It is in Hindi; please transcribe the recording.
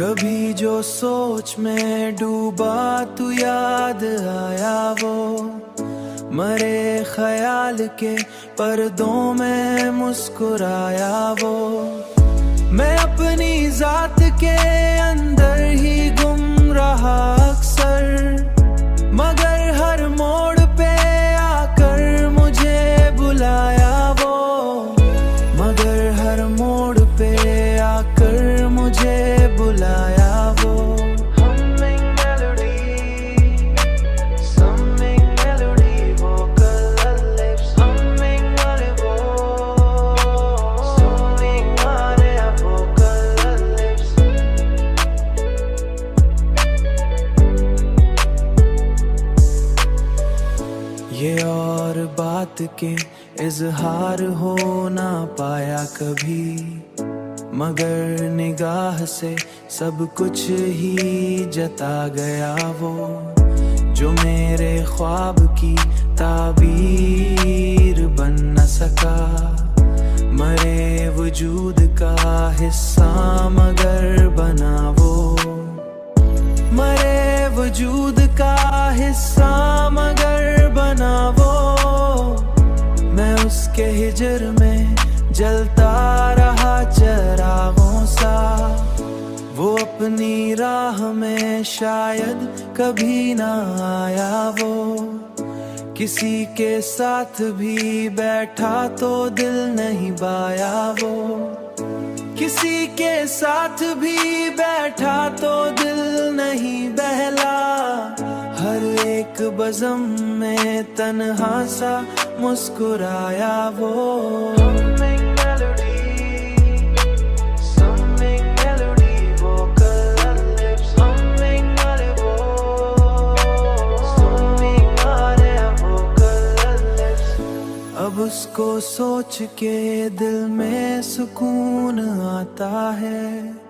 कभी जो सोच में डूबा तू याद आया वो, मरे ख्याल के पर्दों में मुस्कुराया वो। मैं अपनी जात के अंदर ही गुम रहा अक्सर, मगर हर मोड़ पे आकर मुझे बुलाया वो, मगर हर मोड़ पे आकर मुझे बुलाया वो। ये और बात के इजहार हो ना पाया कभी, मगर निगाह से सब कुछ ही जता गया वो। जो मेरे ख्वाब की ताबीर बन न सका, मरे वजूद का हिस्सा मगर बना वो, मरे वजूद का हिस्सा मगर बना वो। मैं उसके हिजर में जलता रहा चिरागों सा, वो अपनी राह में शायद कभी ना आया वो। किसी के साथ भी बैठा तो दिल नहीं बाया वो, किसी के साथ भी बैठा तो दिल नहीं बहला। हर एक बज़म में तन्हा सा मुस्कुराया वो। अब उसको सोच के दिल में सुकून आता है।